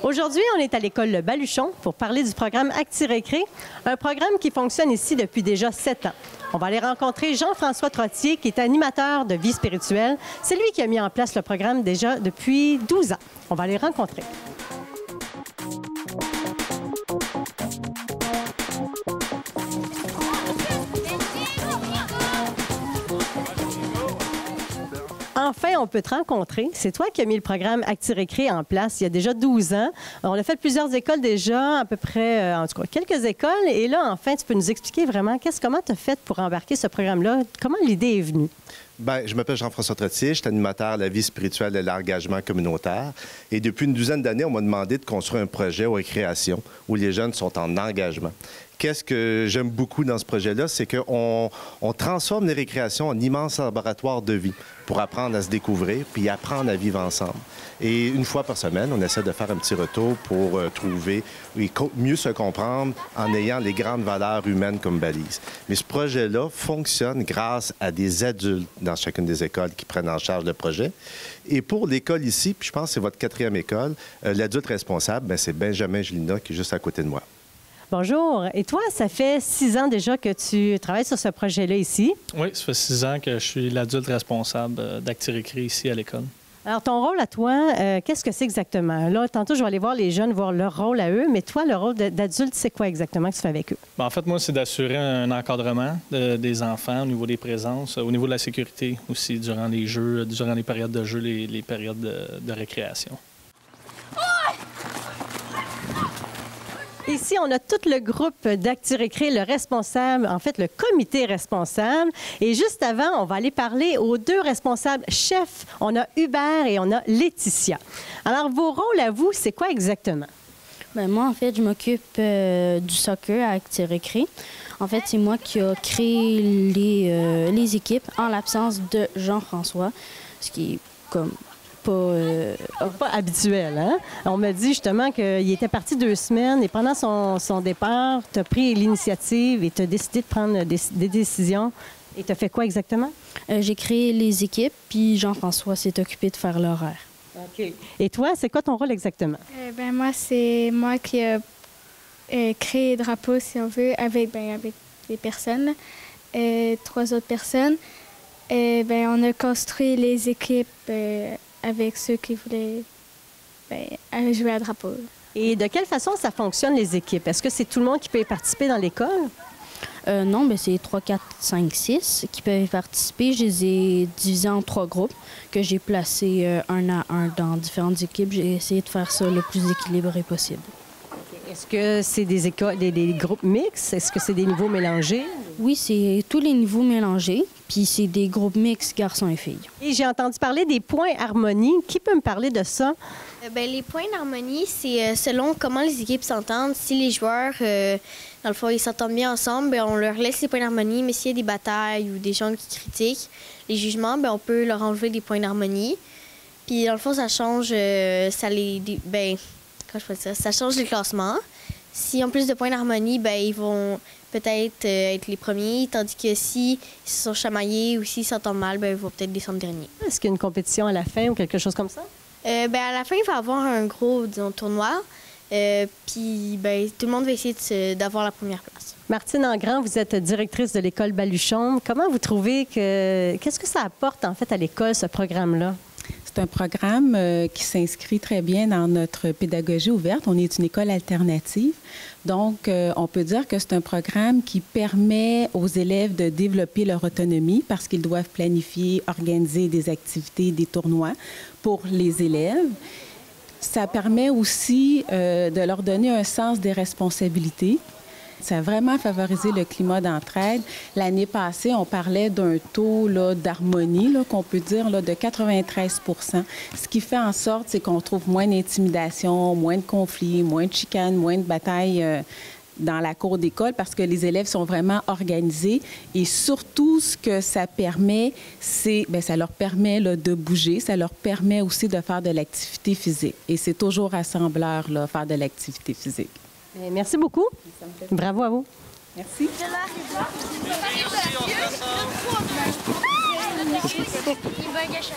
Aujourd'hui, on est à l'école Le Baluchon pour parler du programme Acti-Récré, un programme qui fonctionne ici depuis déjà 7 ans. On va aller rencontrer Jean-François Trottier, qui est animateur de vie spirituelle. C'est lui qui a mis en place le programme déjà depuis 12 ans. On va aller rencontrer. Enfin, on peut te rencontrer. C'est toi qui as mis le programme Acti-Récré en place il y a déjà 12 ans. On a fait plusieurs écoles déjà, à peu près, en tout cas, quelques écoles. Et là, enfin, tu peux nous expliquer vraiment comment tu as fait pour embarquer ce programme-là? Comment l'idée est venue? Bien, je m'appelle Jean-François Trottier, je suis animateur à la vie spirituelle et l'engagement communautaire. Et depuis une douzaine d'années, on m'a demandé de construire un projet aux récréations où les jeunes sont en engagement. Qu'est-ce que j'aime beaucoup dans ce projet-là, c'est qu'on transforme les récréations en immenses laboratoires de vie pour apprendre à se découvrir puis apprendre à vivre ensemble. Et une fois par semaine, on essaie de faire un petit retour pour trouver et mieux se comprendre en ayant les grandes valeurs humaines comme balise. Mais ce projet-là fonctionne grâce à des adultes dans chacune des écoles qui prennent en charge le projet. Et pour l'école ici, puis je pense que c'est votre 4e école, l'adulte responsable, c'est Benjamin Gélina qui est juste à côté de moi. Bonjour. Et toi, ça fait 6 ans déjà que tu travailles sur ce projet-là ici? Oui, ça fait 6 ans que je suis l'adulte responsable d'Acti-Récré ici à l'école. Alors, ton rôle à toi, qu'est-ce que c'est exactement? Là, tantôt, je vais aller voir les jeunes, voir leur rôle à eux, mais toi, le rôle d'adulte, c'est quoi exactement que tu fais avec eux? Bien, en fait, moi, c'est d'assurer un encadrement des enfants au niveau des présences, au niveau de la sécurité aussi, durant les jeux, durant les périodes de jeu, les périodes de récréation. Ici, on a tout le groupe d'Acti-Récré, le responsable, en fait, le comité responsable. Et juste avant, on va aller parler aux 2 responsables chefs. On a Hubert et on a Laetitia. Alors, vos rôles à vous, c'est quoi exactement? Bien, moi, en fait, je m'occupe du soccer à Acti-Récré. En fait, c'est moi qui ai créé les équipes en l'absence de Jean-François, ce qui est comme... pas habituel, hein? On m'a dit justement qu'il était parti 2 semaines et pendant son départ, tu as pris l'initiative et tu as décidé de prendre des décisions. Et tu as fait quoi exactement? J'ai créé les équipes, puis Jean-François s'est occupé de faire l'horaire. OK. Et toi, c'est quoi ton rôle exactement? Moi, c'est moi qui ai créé le drapeau, si on veut, avec des personnes, 3 autres personnes. On a construit les équipes avec ceux qui voulaient jouer à drapeau. Et de quelle façon ça fonctionne, les équipes? Est-ce que c'est tout le monde qui peut y participer dans l'école? Non, c'est 3, 4, 5, 6 qui peuvent y participer. Je les ai divisés en 3 groupes que j'ai placés un à un dans différentes équipes. J'ai essayé de faire ça le plus équilibré possible. Est-ce que c'est des groupes mixtes? Est-ce que c'est des niveaux mélangés? Oui, c'est tous les niveaux mélangés, puis c'est des groupes mixtes, garçons et filles. Et j'ai entendu parler des points harmonie. Qui peut me parler de ça? Les points d'harmonie, c'est selon comment les équipes s'entendent. Si les joueurs, dans le fond, ils s'entendent bien ensemble, on leur laisse les points d'harmonie, mais s'il y a des batailles ou des gens qui critiquent les jugements, on peut leur enlever des points d'harmonie. Puis, dans le fond, ça change, ça change le classement. Si en plus de points d'harmonie, ils vont peut-être être les premiers, tandis que s'ils se sont chamaillés ou s'ils s'entendent mal, ils vont peut-être descendre derniers. Est-ce qu'il y a une compétition à la fin ou quelque chose comme ça? À la fin, il va y avoir un gros, tournoi. Puis, tout le monde va essayer d'avoir la première place. Martine Engrand, vous êtes directrice de l'école Baluchon. Comment vous trouvez qu'est-ce que ça apporte, en fait, à l'école, ce programme-là? C'est un programme qui s'inscrit très bien dans notre pédagogie ouverte. On est une école alternative. Donc, on peut dire que c'est un programme qui permet aux élèves de développer leur autonomie parce qu'ils doivent planifier, organiser des activités, des tournois pour les élèves. Ça permet aussi de leur donner un sens des responsabilités. Ça a vraiment favorisé le climat d'entraide. L'année passée, on parlait d'un taux d'harmonie, qu'on peut dire de 93 %. Ce qui fait en sorte, c'est qu'on trouve moins d'intimidation, moins de conflits, moins de chicanes, moins de batailles dans la cour d'école parce que les élèves sont vraiment organisés. Et surtout, ce que ça permet, c'est, ça leur permet de bouger, ça leur permet aussi de faire de l'activité physique. Et c'est toujours rassembleur, faire de l'activité physique. Merci beaucoup. Bravo à vous. Merci. Il va gâcher.